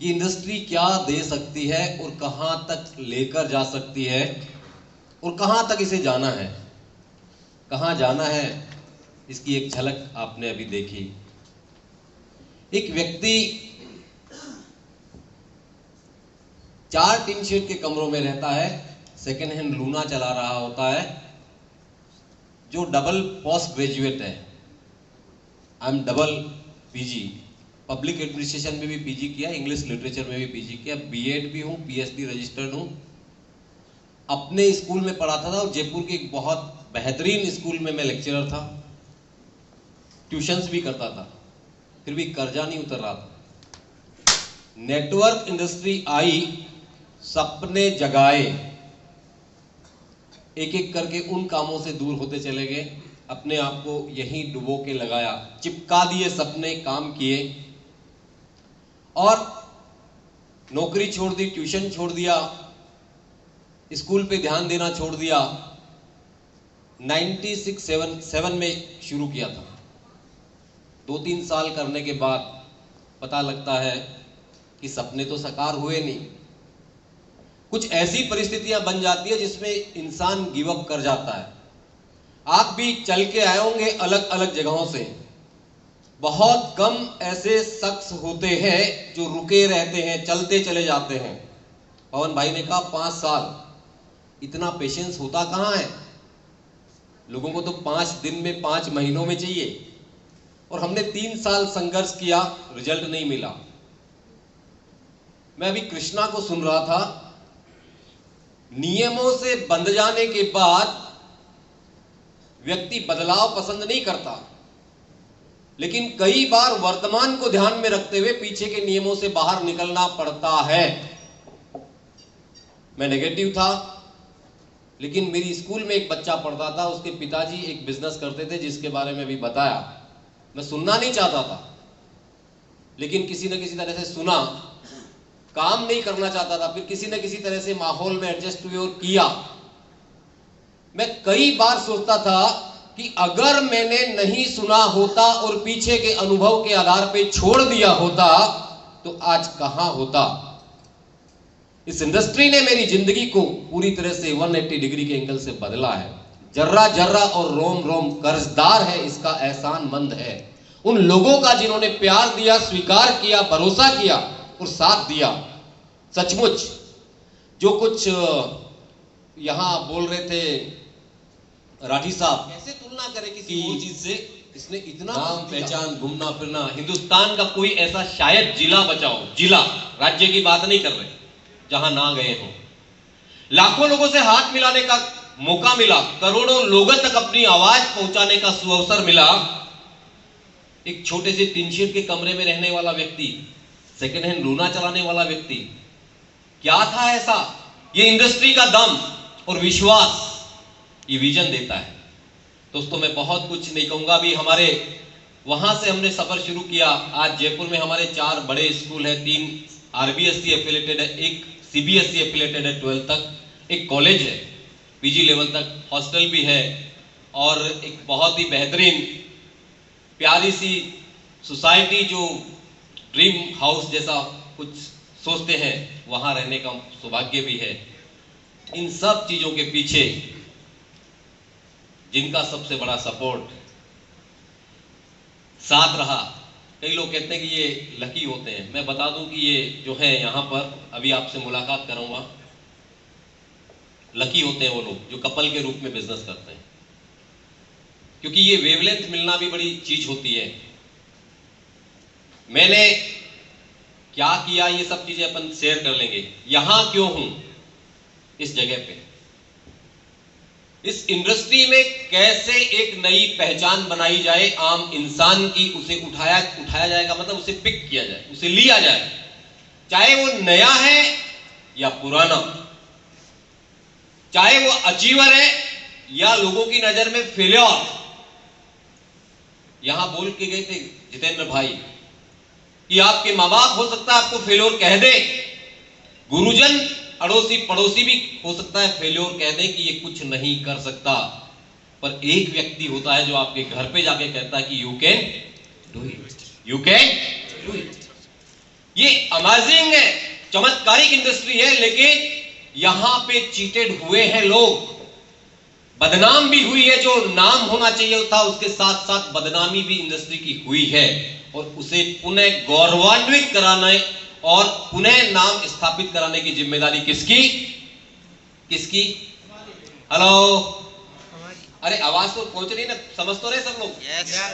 ये इंडस्ट्री क्या दे सकती है और कहां तक लेकर जा सकती है और कहां तक इसे जाना है, कहां जाना है, इसकी एक झलक आपने अभी देखी। एक व्यक्ति 4 टीन शेड के कमरों में रहता है, सेकेंड हैंड लूना चला रहा होता है, जो डबल पोस्ट ग्रेजुएट है। I am double PG, public administration में भी पीजी किया, इंग्लिश लिटरेचर में भी पीजी किया, बीएड भी हूं, पीएचडी रजिस्टर्ड हूं। अपने स्कूल में पढ़ाता था और जयपुर के एक बहुत बेहतरीन स्कूल में मैं लेक्चरर था, ट्यूशंस भी करता था, फिर भी कर्जा नहीं उतर रहा था। नेटवर्क इंडस्ट्री आई, सपने जगाए, एक एक करके उन कामों से दूर होते चले गए, अपने आप को यहीं डुबो के लगाया, चिपका दिए सपने, काम किए और नौकरी छोड़ दी, ट्यूशन छोड़ दिया, स्कूल पे ध्यान देना छोड़ दिया। 96-7 में शुरू किया था। 2-3 साल करने के बाद पता लगता है कि सपने तो साकार हुए नहीं। कुछ ऐसी परिस्थितियां बन जाती है जिसमें इंसान गिव अप कर जाता है। आप भी चल के आए होंगे अलग अलग जगहों से। बहुत कम ऐसे शख्स होते हैं जो रुके रहते हैं, चलते चले जाते हैं। पवन भाई ने कहा 5 साल, इतना पेशेंस होता कहां है? लोगों को तो 5 दिन में, 5 महीनों में चाहिए, और हमने 3 साल संघर्ष किया, रिजल्ट नहीं मिला। मैं अभी कृष्णा को सुन रहा था, नियमों से बंध जाने के बाद व्यक्ति बदलाव पसंद नहीं करता, लेकिन कई बार वर्तमान को ध्यान में रखते हुए पीछे के नियमों से बाहर निकलना पड़ता है। मैं नेगेटिव था, लेकिन मेरी स्कूल में एक बच्चा पढ़ता था, उसके पिताजी एक बिजनेस करते थे जिसके बारे में भी बताया। मैं सुनना नहीं चाहता था, लेकिन किसी न किसी तरह से सुना, काम नहीं करना चाहता था, फिर किसी न किसी तरह से माहौल में एडजस्ट हुए और किया। मैं कई बार सोचता था कि अगर मैंने नहीं सुना होता और पीछे के अनुभव के आधार पे छोड़ दिया होता तो आज कहां होता। इस इंडस्ट्री ने मेरी जिंदगी को पूरी तरह से 180 डिग्री के एंगल से बदला है। जर्रा जर्रा और रोम रोम कर्जदार है, इसका एहसानमंद है उन लोगों का जिन्होंने प्यार दिया, स्वीकार किया, भरोसा किया और साथ दिया। सचमुच जो कुछ यहां बोल रहे थे राठी साहब, कैसे तुलना करें किसी वो चीज से, इसने इतना नाम, पहचान, घूमना फिरना। हिंदुस्तान का कोई ऐसा शायद जिला बचाओ, जिला, राज्य की बात नहीं कर रहे, जहां ना गए हो। लाखों लोगों से हाथ मिलाने का मौका मिला, करोड़ों लोगों तक अपनी आवाज पहुंचाने का सुअवसर मिला। एक छोटे से 3 शेड के कमरे में रहने वाला व्यक्ति, सेकेंड हैंड लूना चलाने वाला व्यक्ति, क्या था ऐसा? ये इंडस्ट्री का दम और विश्वास, ये विजन देता है। दोस्तों मैं बहुत कुछ नहीं कहूंगा, अभी हमारे वहां से हमने सफर शुरू किया। आज जयपुर में हमारे 4 बड़े स्कूल हैं, 3 आरबीएसई एफिलेटेड है, एक सीबीएसई एफिलेटेड है 12th तक, एक कॉलेज है पीजी लेवल तक, हॉस्टल भी है, और एक बहुत ही बेहतरीन प्यारी सी सोसाइटी जो ड्रीम हाउस जैसा कुछ सोचते हैं, वहां रहने का सौभाग्य भी है। इन सब चीजों के पीछे जिनका सबसे बड़ा सपोर्ट साथ रहा, कई लोग कहते हैं कि ये लकी होते हैं। मैं बता दूं कि ये जो है यहां पर अभी आपसे मुलाकात करूंगा, लकी होते हैं वो लोग जो कपल के रूप में बिजनेस करते हैं, क्योंकि ये वेवलेंथ मिलना भी बड़ी चीज होती है। मैंने क्या किया ये सब चीजें अपन शेयर कर लेंगे। यहां क्यों हूं इस जगह पे, इस इंडस्ट्री में कैसे एक नई पहचान बनाई जाए आम इंसान की, उसे उठाया जाएगा, मतलब उसे पिक किया जाए, उसे लिया जाए, चाहे वो नया है या पुराना, चाहे वो अचीवर है या लोगों की नजर में फेल्योर। यहां बोल के गए थे जितेंद्र भाई कि आपके मां बाप हो सकता है आपको फेल्योर कह दे, गुरुजन, अड़ोसी पड़ोसी भी हो सकता है फेल्योर कह दे कि ये कुछ नहीं कर सकता, पर एक व्यक्ति होता है जो आपके घर पे जाके कहता है कि you can do it, you can do it. ये अमेजिंग है, चमत्कारिक इंडस्ट्री है, लेकिन यहां पे चीटेड हुए हैं लोग, बदनाम भी हुई है। जो नाम होना चाहिए था उसके साथ साथ बदनामी भी इंडस्ट्री की हुई है, और उसे पुनः गौरवान्वित कराने और पुनः नाम स्थापित कराने की जिम्मेदारी किसकी? किसकी? हेलो, अरे आवाज तो पहुंच रही ना, समझ तो रहे सब लोग?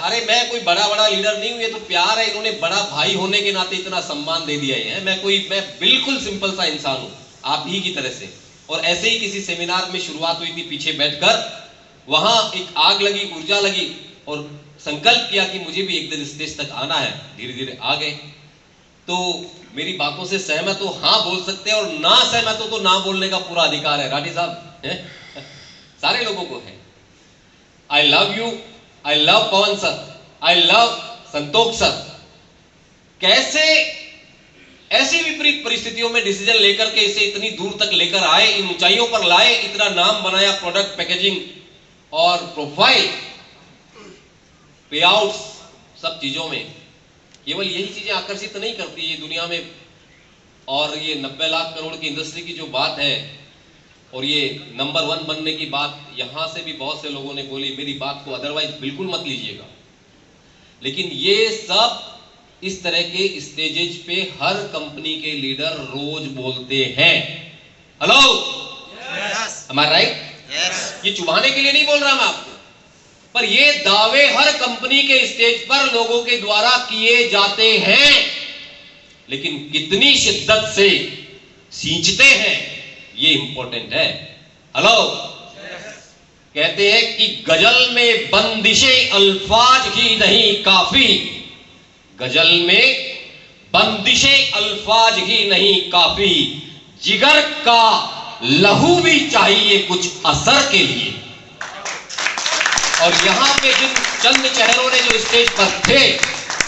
अरे मैं कोई बड़ा लीडर नहीं हूं, ये तो प्यार है, इन्होंने बड़ा भाई होने के नाते इतना सम्मान दे दिया है। मैं बिल्कुल सिंपल सा इंसान हूं, आप ही की तरह से। और ऐसे ही किसी सेमिनार में शुरुआत हुई थी, पीछे बैठकर वहां एक आग लगी, ऊर्जा लगी, और संकल्प किया कि मुझे भी एक दिन स्टेज तक आना है। धीरे धीरे आ गए। तो मेरी बातों से सहमत हो हाँ बोल सकते हैं, और ना सहमत हो तो ना बोलने का पूरा अधिकार है। राठी साहब है? सारे लोगों को है। I love you, I love Pawan sir, I love Santosh sir. कैसे ऐसी विपरीत परिस्थितियों में डिसीजन लेकर के इसे इतनी दूर तक लेकर आए, इन ऊंचाइयों पर लाए, इतना नाम बनाया, प्रोडक्ट, पैकेजिंग और प्रोफाइल, पे आउट्स, सब चीजों में। केवल यही चीजें आकर्षित नहीं करती ये दुनिया में, और ये 90 लाख करोड़ की इंडस्ट्री की जो बात है, और ये नंबर 1 बनने की बात, यहां से भी बहुत से लोगों ने बोली। मेरी बात को अदरवाइज बिल्कुल मत लीजिएगा, लेकिन ये सब इस तरह के स्टेजेज पे हर कंपनी के लीडर रोज बोलते हैं। Hello, am I right? ये चुभाने के लिए नहीं बोल रहा मैं आपको, पर ये दावे हर कंपनी के स्टेज पर लोगों के द्वारा किए जाते हैं, लेकिन कितनी शिद्दत से सींचते हैं ये इंपॉर्टेंट है। हेलो, कहते हैं कि गजल में बंदिशे अल्फाज ही नहीं काफी, गजल में बंदिशे अल्फाज ही नहीं काफी, जिगर का लहू भी चाहिए कुछ असर के लिए। और यहां पे जिन चंद चेहरों ने जो स्टेज पर थे,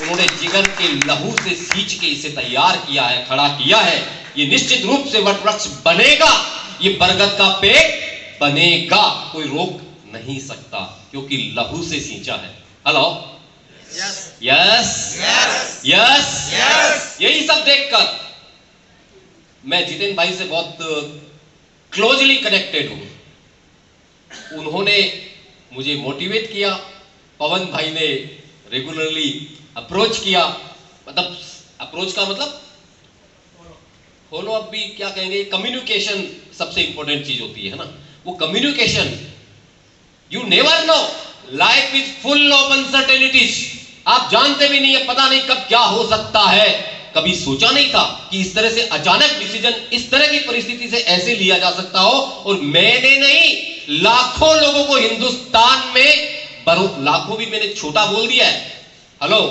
उन्होंने जिगर के लहू से सींच के इसे तैयार किया है, खड़ा किया है। ये निश्चित रूप से वटवृक्ष बनेगा, ये बरगद का पेड़ बनेगा, कोई रोक नहीं सकता, क्योंकि लहू से सींचा है। Hello, yes yes. यही सब देखकर मैं जितेंद्र भाई से बहुत क्लोजली कनेक्टेड हूं। उन्होंने मुझे मोटिवेट किया, पवन भाई ने रेगुलरली अप्रोच किया। मतलब अप्रोच का मतलब फॉलो अप भी क्या कहेंगे, कम्युनिकेशन सबसे इंपॉर्टेंट चीज होती है ना, वो communication. You never know, life is full of uncertainties. आप जानते भी नहीं है, पता नहीं कब क्या हो सकता है। कभी सोचा नहीं था कि इस तरह से अचानक डिसीजन इस तरह की परिस्थिति से ऐसे लिया जा सकता हो। और मैंने नहीं, लाखों लोगों को हिंदुस्तान में, लाखों भी मैंने छोटा बोल दिया है। हेलो,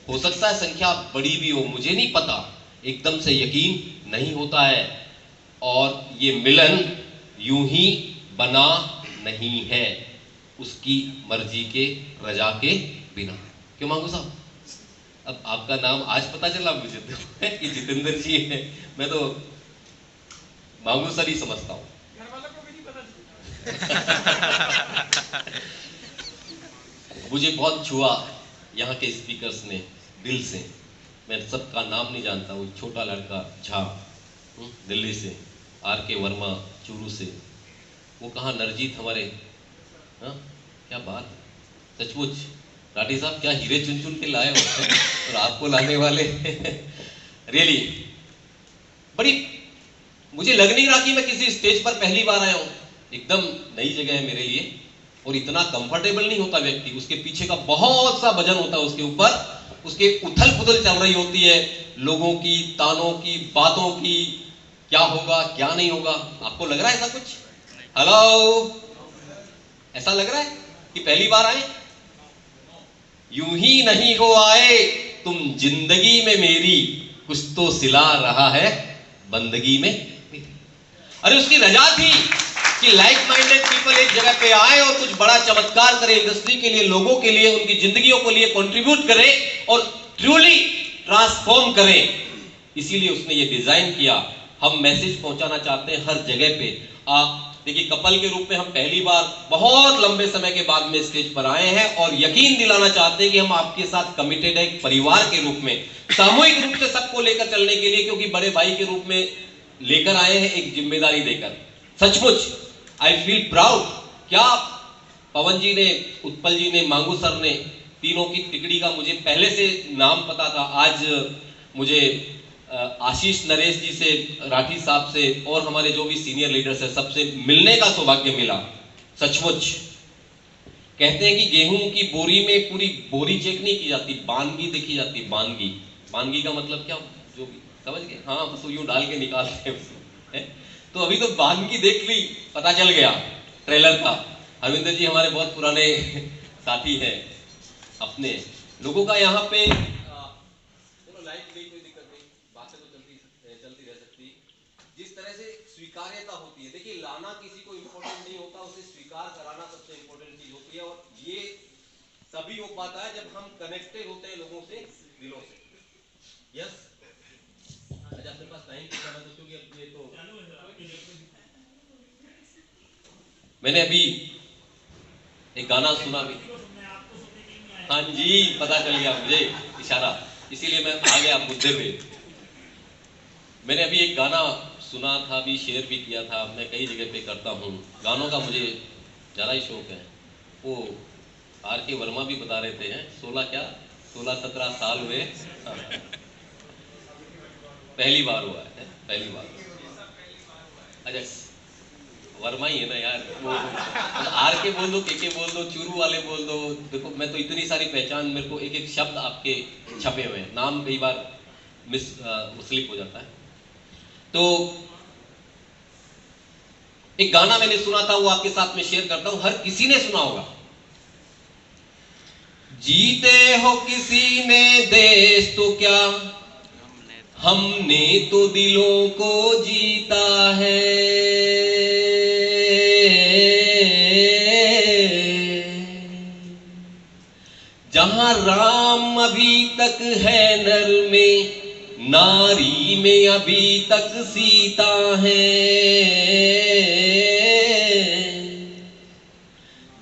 हो सकता है संख्या बड़ी भी हो, मुझे नहीं पता, एकदम से यकीन नहीं होता है। और ये मिलन यूं ही बना नहीं है, उसकी मर्जी के, रजा के बिना। क्यों मांगू साहब? अब आपका नाम आज पता चला मुझे तो कि जितेंद्र जी है। मैं तो मांगू सर ही समझता हूं। मुझे बहुत छुआ यहाँ के स्पीकर्स ने दिल से। मैं सबका नाम नहीं जानता, वो छोटा लड़का झा दिल्ली से, आर.के. वर्मा चूरू से, वो कहाँ नरजीत हमारे, हाँ क्या बात है सचमुच। राठी साहब क्या हीरे चुन चुन के लाए हो और आपको लाने वाले रियली बड़ी, मुझे लग नहीं रहा कि मैं किसी स्टेज पर पहली बार आया हूं। एकदम नई जगह है मेरे लिए, और इतना कंफर्टेबल नहीं होता व्यक्ति। उसके पीछे का बहुत सा वजन होता है, उसके ऊपर उसके उथल पुथल चल रही होती है, लोगों की, तानों की, बातों की, क्या होगा क्या नहीं होगा। आपको लग रहा है ऐसा कुछ? हेलो, ऐसा लग रहा है कि पहली बार आए? यूं ही नहीं हो आए तुम जिंदगी में मेरी, कुछ तो सिला रहा है बंदगी में। अरे उसकी रजा थी कि लाइक माइंडेड पीपल एक जगह पे आए और कुछ बड़ा चमत्कार करें इंडस्ट्री के लिए, लोगों के लिए, उनकी जिंदगियों के लिए कंट्रीब्यूट करें और ट्रूली ट्रांसफॉर्म करें। इसीलिए उसने ये डिजाइन किया। हम मैसेज पहुंचाना चाहते हैं हर जगह पे। आप देखिए, कपल के रूप में हम पहली बार बहुत लंबे समय के बाद में स्टेज पर आए हैं और यकीन दिलाना चाहते हैं कि हम आपके साथ कमिटेड है, एक परिवार के रूप में। सामूहिक रूप से सबको लेकर चलने के लिए, क्योंकि बड़े भाई के रूप में लेकर आए हैं एक जिम्मेदारी देकर। सचमुच आई फील प्राउड। क्या पवन जी ने, उत्पल जी ने, मांगू सर ने, तीनों की टिकड़ी का मुझे पहले से नाम पता था। आज मुझे आशीष नरेश जी से, राठी साहब से और हमारे जो भी सीनियर लीडर्स हैं सबसे मिलने का सौभाग्य मिला। सचमुच कहते हैं कि गेहूं की बोरी में पूरी बोरी चेक नहीं की जाती, बानगी देखी जाती। बानगी, बानगी का मतलब क्या, जो भी समझ गए? हाँ, बस यूं डाल के निकालते हैं उसको। तो अभी तो बानगी देख ली, पता चल गया ट्रेलर का। हरविंदर जी हमारे बहुत पुराने साथी हैं अपने लोगों का। यहाँ पे चलो लाइट गई, कोई दिक्कत नहीं, बातें तो चलती रह सकती। जिस तरह से स्वीकार्यता होती है, देखिए लाना किसी को इम्पोर्टेंट नहीं होता, उसे स्वीकार कराना सबसे इम्पोर्टेंट चीज होती है। और ये तभी हो पाता है जब हम कनेक्टेड होते हैं लोगों से, दिलों से। यस, आज आपके पास टाइम तो, क्योंकि अब ये तो मैंने अभी एक गाना सुना भी। हाँ जी, पता चल गया मुझे इशारा, इसीलिए मैं आ गया मुद्दे पे। मैंने अभी एक गाना सुना था, अभी शेयर भी किया था। मैं कई जगह पे करता हूँ गानों का, मुझे ज़्यादा ही शौक है। वो R.K. वर्मा भी बता रहे थे, 16-17 साल हुए, पहली बार हुआ है, पहली बार। अच्छा, वर्मा ही है ना यार, वो R.K. बोल दो, के बोल दो, चूरू वाले बोल दो। देखो मैं तो इतनी सारी पहचान, मेरे को एक एक शब्द आपके छपे हुए हैं, नाम कई बार स्लिप हो जाता है। तो एक गाना मैंने सुना था, वो आपके साथ में शेयर करता हूं, हर किसी ने सुना होगा। जीते हो किसी ने देश तो क्या, हमने तो दिलों को जीता है। जहां राम अभी तक है नर में, नारी में अभी तक सीता है।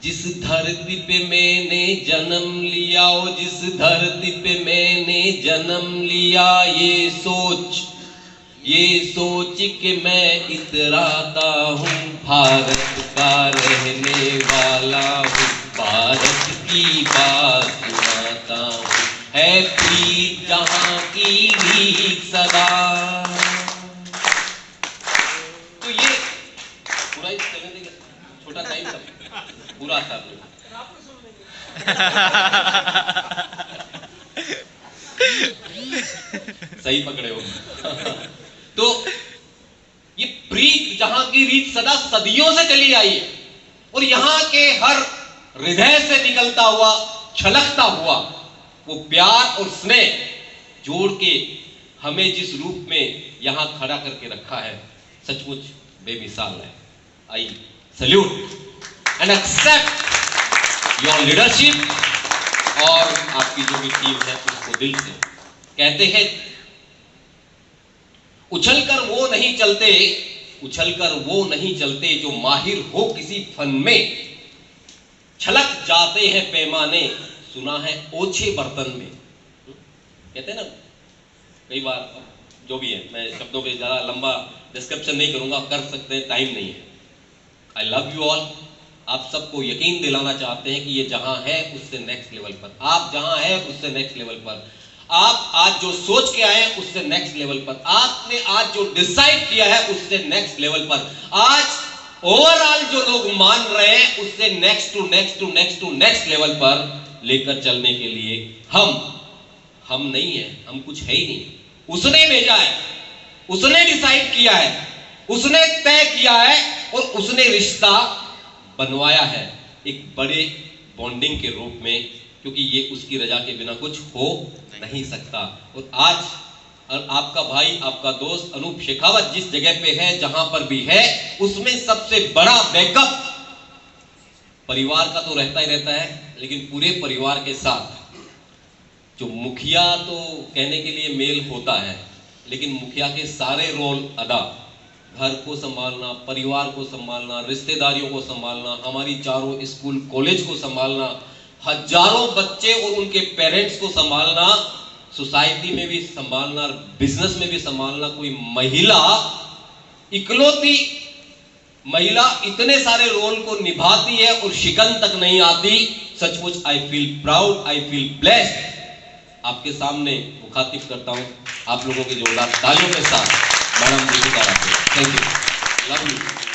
जिस धरती पे मैंने जन्म लिया, जिस धरती पे मैंने जन्म लिया, ये सोच के मैं इतराता हूँ, भारत का रहने वाला हूँ, भारत की बात सुनाता हूँ, है प्रीत जहां की रीत सदा। तो ये पूरा ही चलने देंगे, छोटा टाइम था, पूरा था सही पकड़े हो। तो ये प्रीत जहां की रीत सदा सदियों से चली आई है, और यहां के हर हृदय से निकलता हुआ, छलकता हुआ वो प्यार और स्नेह जोड़ के हमें जिस रूप में यहां खड़ा करके रखा है, सचमुच बेमिसाल है। I salute and accept your leadership, और आपकी जो भी टीम है उसको दिल से कहते हैं। उछलकर वो नहीं चलते जो माहिर हो किसी फन में, छलक जाते हैं पैमाने, सुना है ओछे बर्तन में। कहते हैं ना, कई बार जो भी है, मैं शब्दों पे ज्यादा लंबा डिस्क्रिप्शन नहीं करूंगा, कर सकते हैं, टाइम नहीं है। I love you all. आप सबको यकीन दिलाना चाहते हैं कि ये जहां है उससे नेक्स्ट लेवल पर, आप जहां है उससे नेक्स्ट लेवल पर, आप आज जो सोच के आए उससे नेक्स्ट लेवल पर, आपने आज जो डिसाइड किया है उससे नेक्स्ट लेवल पर, आज ओवरऑल जो लोग मान रहे हैं उससे नेक्स्ट टू नेक्स्ट लेवल पर लेकर चलने के लिए हम नहीं है, हम कुछ है ही नहीं। उसने भेजा है, उसने डिसाइड किया है, उसने तय किया है, और उसने रिश्ता बनवाया है एक बड़े बॉन्डिंग के रूप में, क्योंकि ये उसकी रजा के बिना कुछ हो नहीं सकता। और आज आपका भाई, आपका दोस्त अनूप शेखावत जिस जगह पे है, जहां पर भी है, उसमें सबसे बड़ा बैकअप परिवार का तो रहता ही रहता है, लेकिन पूरे परिवार के साथ जो मुखिया तो कहने के लिए मेल होता है, लेकिन मुखिया के सारे रोल अदा, घर को संभालना, परिवार को संभालना, रिश्तेदारियों को संभालना, हमारी चारों स्कूल कॉलेज को संभालना, हजारों बच्चे और उनके पेरेंट्स को संभालना, सोसाइटी में भी संभालना, बिजनेस में भी संभालना, कोई महिला, इकलौती महिला इतने सारे रोल को निभाती है और शिकन तक नहीं आती। सचमुच I feel proud, I feel blessed. आपके सामने मुखातिब करता हूं आप लोगों की जोरदार तालियों के साथ madam Deepika Rathore. Thank you, love you.